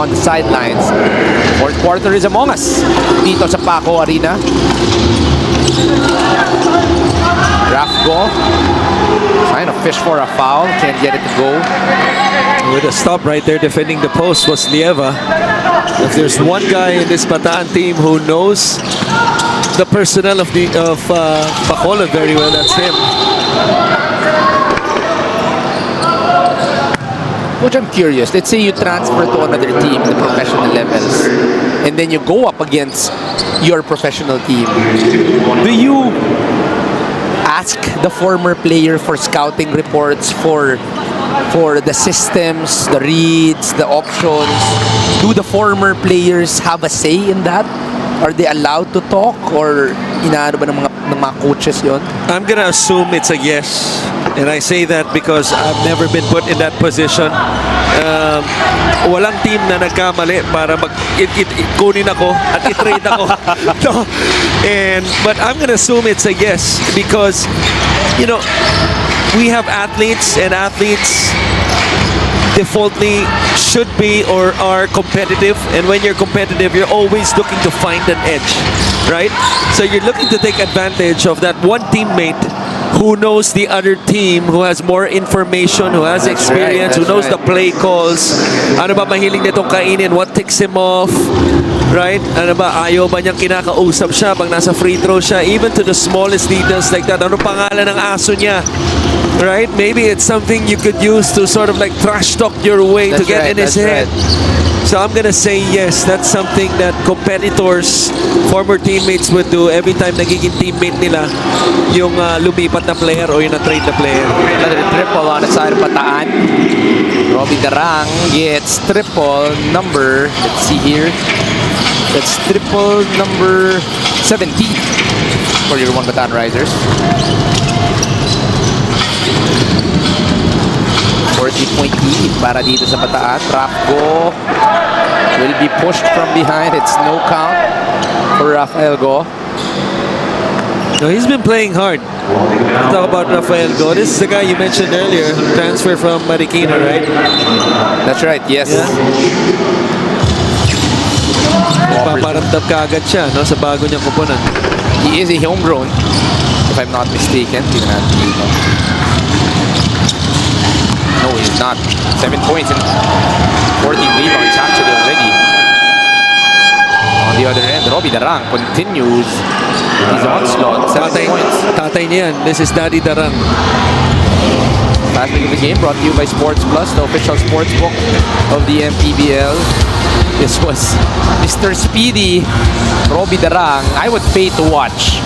on the sidelines. Fourth quarter is among us dito sa Paco Arena. Rafgo trying to fish for a foul, can't get it to go. With a stop right there defending the post was Lieva. If there's one guy in this Bataan team who knows the personnel of Bacolod very well, that's him. Which I'm curious, let's say you transfer to another team, the professional levels, and then you go up against your professional team. Do you ask the former player for scouting reports, for the systems, the reads, the options? Do the former players have a say in that? Are they allowed to talk, or inaano ba ng mga coaches yon? I'm gonna assume it's a yes. And I say that because I've never been put in that position. Walang team na nagkamali para kunin ako at i-trade ako. No. But I'm gonna assume it's a yes because, you know, we have athletes, and athletes defaultly should be or are competitive, and when you're competitive, you're always looking to find an edge, right? So you're looking to take advantage of that one teammate who knows the other team, who has more information, who has experience, who knows the play calls. Ano ba mahiling nitong kainin? What ticks him off? Right? Ano ba? Ayaw ba niyang kinakausap siya pag nasa free throw siya? Even to the smallest details like that. Ano pangalan ng aso niya? Right? Maybe it's something you could use to sort of like trash talk your way to get in his head. So I'm gonna say yes. That's something that competitors, former teammates would do every time nagiging teammate nila yung lumipat na player o yung na-trade na player. Another triple on the side of Bataan. Robbie Darang gets triple number, let's see here. That's triple number 17 for your one Bataan Risers. 40-point lead para dito sa Bataan. Rafgo will be pushed from behind. It's no count for Rafael Go. No, he's been playing hard. Talk about Rafael Go. This is the guy you mentioned earlier, transfer from Marikina, right? That's right, yes. Yeah. Paparamdam ka agad siya, no, sa bago niyang kupunan. He is a homegrown, if I'm not mistaken. No, he's not. 7 points and 14 rebounds actually already. On the other end, Robbie Darang continues his onslaught. 7 points. Tatay niyan. This is Daddy Darang. Last week of the game brought to you by Sports Plus, the official sports book of the Mpbl. This was Mr. Speedy, Robbie Darang. I would pay to watch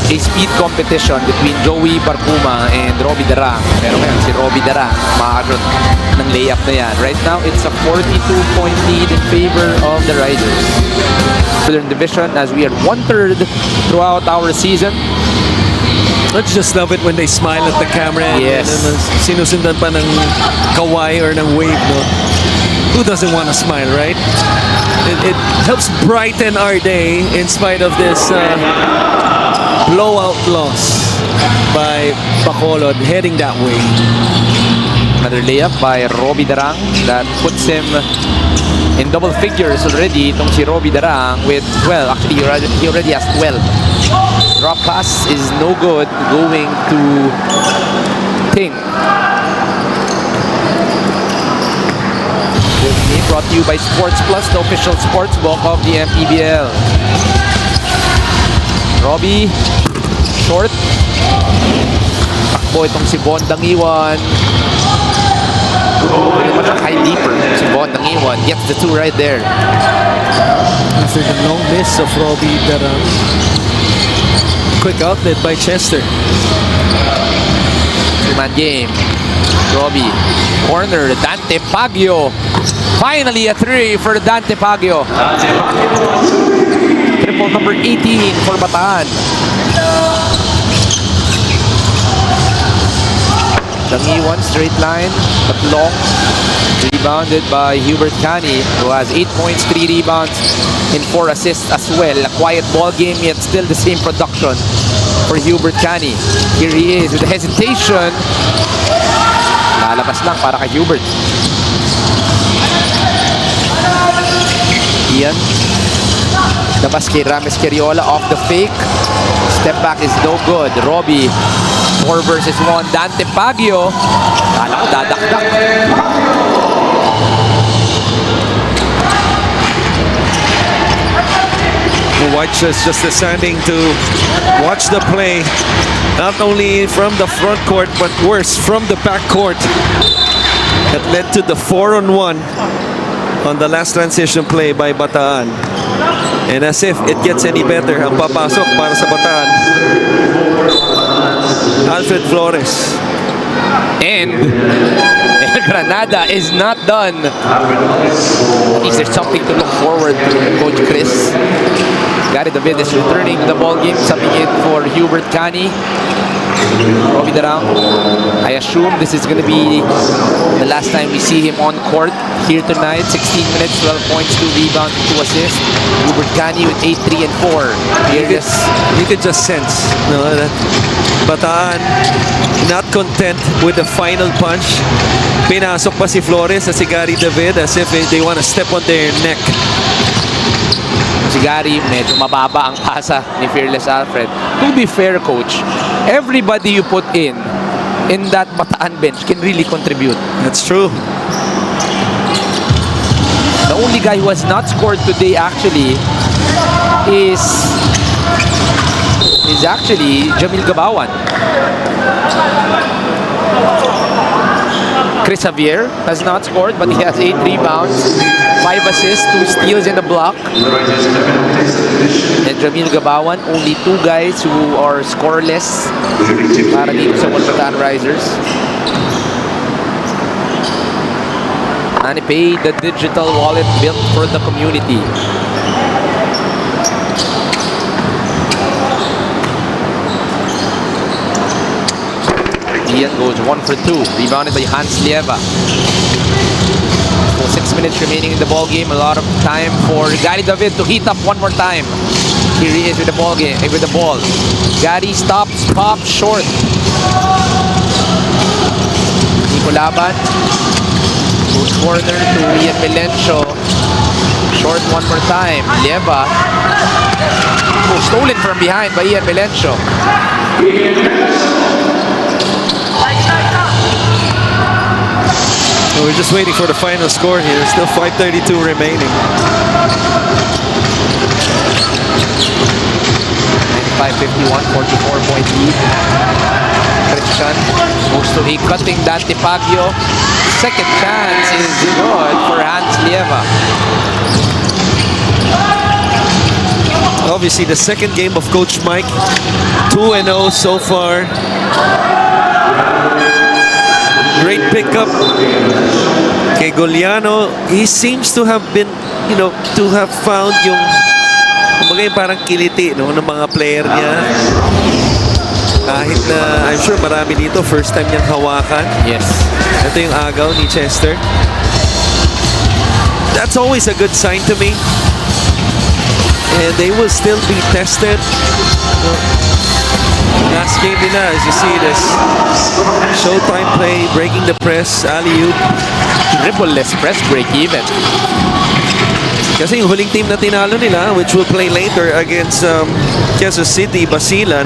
a speed competition between Joey Barpuma and Robbie Darang. Pero ngayon si Robbie Darang makakaroon ng layup na yan. Right now, it's a 42-point lead in favor of the Riders. Southern Division, as we are 1/3 throughout our season. I just love it when they smile at the camera. Yes. And sinusundan pa ng kaway or ng wave, no? Who doesn't want to smile, right? It helps brighten our day in spite of this blowout loss by Bacolod heading that way. Another layup by Robbie Darang that puts him in double figures already. Itong si Robbie Darang with, well, actually he already has 12. Drop pass is no good, going to Ting. This game brought to you by Sports Plus, the official sports book of the Mpbl. Robbie, short. Takbo itong si Von Dangiwan. Pretty much a high leaper. Si Von Dangiwan gets the two right there. After the long miss of Robbie Darang. Quick outlet by Chester. Two-man game. Robbie, corner, Dante Pagio. Finally a three for Dante Pagio. Triple number 18 for Bataan. Dangiwan, straight line, but long. Rebounded by Hubert Cani, who has 8 points, 3 rebounds, and 4 assists as well. A quiet ball game, yet still the same production for Hubert Cani. Here he is with hesitation. Lalabas lang para kay Hubert. Ian. Labas kay Rames Quiriola off the fake. Step back is no good. Robbie, 4 versus 1. Dante Pagio. Kala ko dadakdak. Watch us just standing to watch the play, not only from the front court, but worse, from the back court. That led to the 4-on-1 on the last transition play by Bataan. And as if it gets any better, ang papasok para sa Bataan, Alfred Flores. And El Granada is not done. At least there's something to look forward to, Coach Chris. Gary David is returning to the ball game, subbing in for Hubert Cani. Robbie Darang. I assume this is going to be the last time we see him on court here tonight. 16 minutes, 12 points, 2 rebounds, 2 assists. Hubert Cani with 8, 3, and 4. You could just sense, that Bataan not content with the final punch. Pinasok pa si Flores at si Gary David as if they want to step on their neck. Si Gary, medyo mababa ang pasa ni Fearless Alfred. To be fair, Coach, everybody you put in that Bataan bench can really contribute. That's true. The only guy who has not scored today actually is actually Jamil Gabawan. Chris Javier has not scored, but he has 8 rebounds, 5 assists, 2 steals, and a block. And Jamil Gabawan, only 2 guys who are scoreless para dito sa Bataan Risers. Anipay, the digital wallet built for the community. Ian goes 1 for 2, rebounded by Hans Lieva. So 6 minutes remaining in the ball game. A lot of time for Gary David to heat up one more time. Here he is with the ball game, with the ball. Gary stops, pops, short. Nico Laban goes corner to Ian Melencio. Short one more time. Lieva. Oh, stolen from behind by Ian Melencio. We're just waiting for the final score here. Still 5:32 remaining. 5:51, 44-point lead. Christian moves to a cutting Dante Pagio. Second chance is good for Hans Lieva. Obviously, the second game of Coach Mike. 2-0 so far. Great pickup. Kay Goliano, he seems to have been, to have found yung parang kiliti ng mga player niya. Kahit na, I'm sure marami dito, first time niyang hawakan. Yes. Ito yung agaw ni Chester. That's always a good sign to me. And they will still be tested. Last game nila, as you see this showtime play, breaking the press, alley-oop. Dribble-less press break even. Kasi yung huling team na tinalo nila, which will play later against Quezon City, Basilan,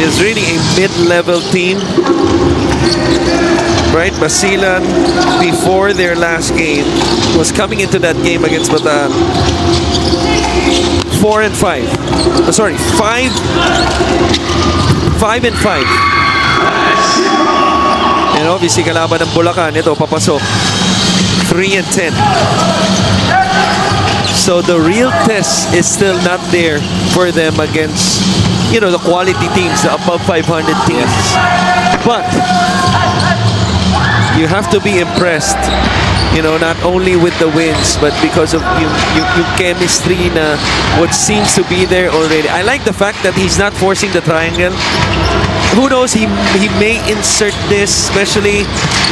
is really a mid-level team. Right, Basilan, before their last game, was coming into that game against Bataan 4 and 5. Sorry, 5 and 5. And obviously, kalaban ng Bulacan, ito, papasok 3 and 10. So the real test is still not there for them against, the quality teams, the above 500 teams. But you have to be impressed, not only with the wins, but because of yung chemistry na what seems to be there already. I like the fact that he's not forcing the triangle. Who knows, he may insert this, especially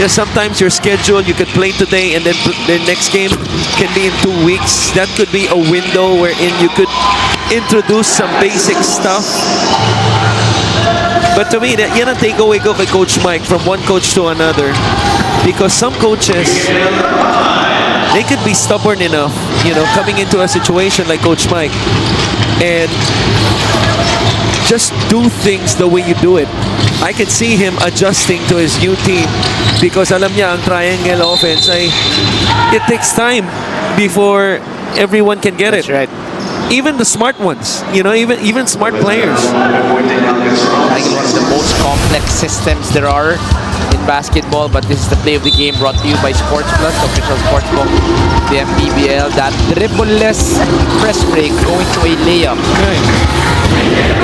sometimes your schedule, you could play today and then the next game can be in 2 weeks. That could be a window wherein you could introduce some basic stuff. But to me, yan ang takeaway ko kay Coach Mike from one coach to another. Because some coaches, they could be stubborn enough, coming into a situation like Coach Mike and just do things the way you do it. I can see him adjusting to his new team because alam niya ang triangle offense it takes time before everyone can get it. That's right. Even the smart ones, even smart players. I think one of the most complex systems there are in basketball, but this is the play of the game brought to you by Sports Plus, the official sports book, the Mpbl. That dribbleless press break going to a layup. Right.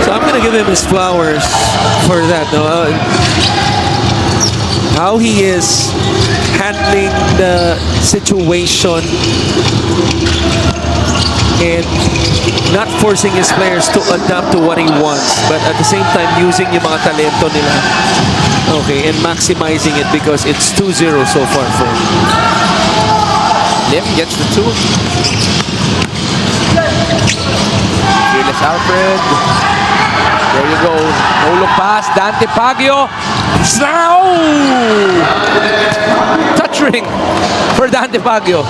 So I'm gonna give him his flowers for that. No, how he is handling the situation and not forcing his players to adapt to what he wants, but at the same time using yung mga talento nila. Okay, and maximizing it because it's 2-0 so far for him. Lim gets the two. Fearless Alfred. There you go. No look pass. Dante Pagio. Slow! Touch ring for Dante Pagio.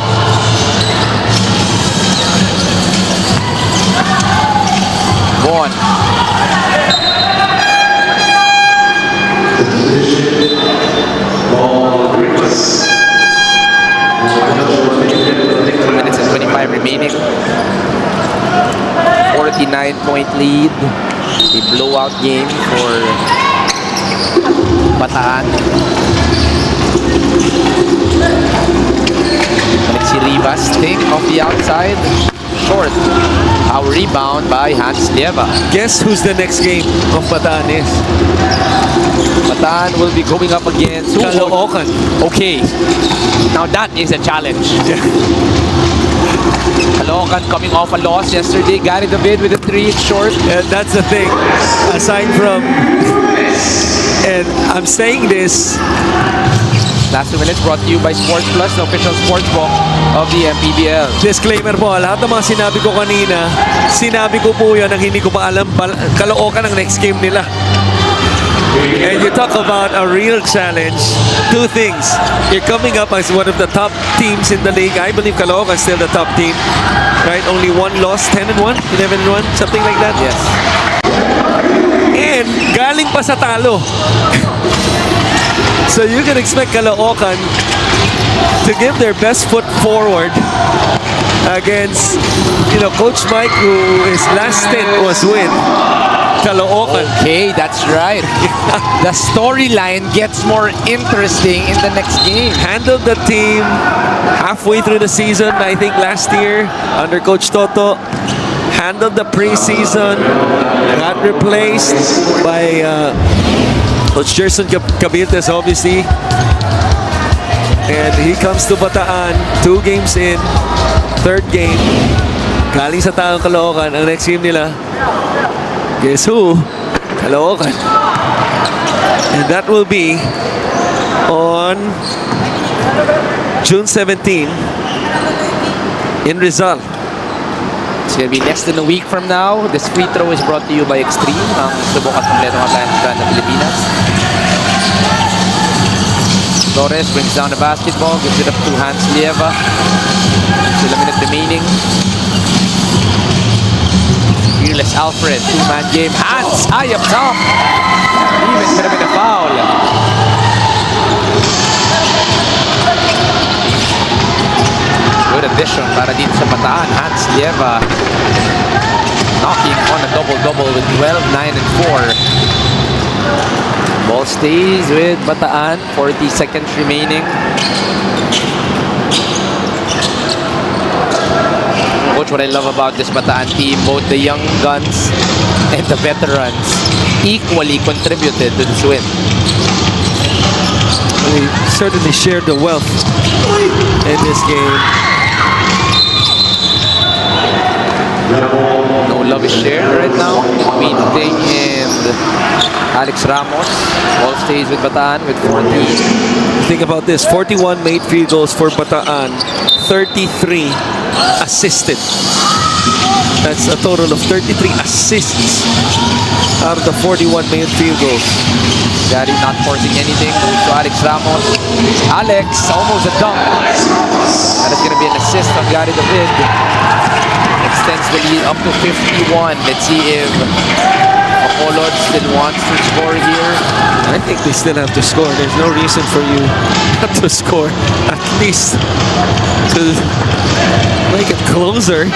One. Minutes and 25 remaining. 49-point lead. A blowout game for Bataan. Alexi Rivas, think off the outside. Short. Our rebound by Hans Lieva. Guess who's the next game of Bataan is? Bataan will be going up against Caloocan. Okay. Now that is a challenge. Yeah. Caloocan coming off a loss yesterday. Gary David with a 3, it's short. And that's the thing. Aside from, and I'm saying this, Last 2 minutes brought to you by Sports Plus, the official sports book of the Mpbl. disclaimer po, lahat ng mga sinabi ko kanina, sinabi ko po yan ang hindi ko pa alam, Caloocan ang next game nila. And you talk about a real challenge, two things. You're coming up as one of the top teams in the league. I believe Caloocan is still the top team. Right? Only one loss, 10-1, 11-1, something like that. Yes. And galing pa sa talo. So you can expect Caloocan to give their best foot forward against, Coach Mike, who his last stint was with Caloocan. Okay, that's right. The storyline gets more interesting in the next game. Handled the team halfway through the season, I think last year under Coach Toto. Handled the preseason, got replaced by Coach Gerson Cabiltes, obviously. And he comes to Bataan, 2 games in, 3rd game. Galing sa taong Caloocan, ang next game nila, guess who? Caloocan. And that will be on June 17 in Rizal. It's gonna be less than a week from now. This free throw is brought to you by Extreme, ang subok at kompletong appliance brand ng Pilipinas. Torres brings down the basketball, gives it up to Hans Lieva. Still a minute remaining. Fearless Alfred, 2-man game. Hans, high up top. Even could have been a foul. Good addition para dito sa Bataan. Hans Lieva knocking on a double-double with 12, 9, and 4. Ball stays with Bataan. 40 seconds remaining. Coach, what I love about this Bataan team, both the young guns and the veterans equally contributed to this win. They certainly shared the wealth in this game. No love is shared right now between Ting and Alex Ramos. Ball stays with Bataan with 14. Think about this, 41 made field goals for Bataan, 33 assisted. That's a total of 33 assists out of the 41 made field goals. Gary not forcing anything. Moves to Alex Ramos. Alex, almost a dunk. That is going to be an assist on Gary David. Extends the lead up to 51. Let's see if Bacolod still wants to score here. I think they still have to score. There's no reason for you not to score. At least to make it closer.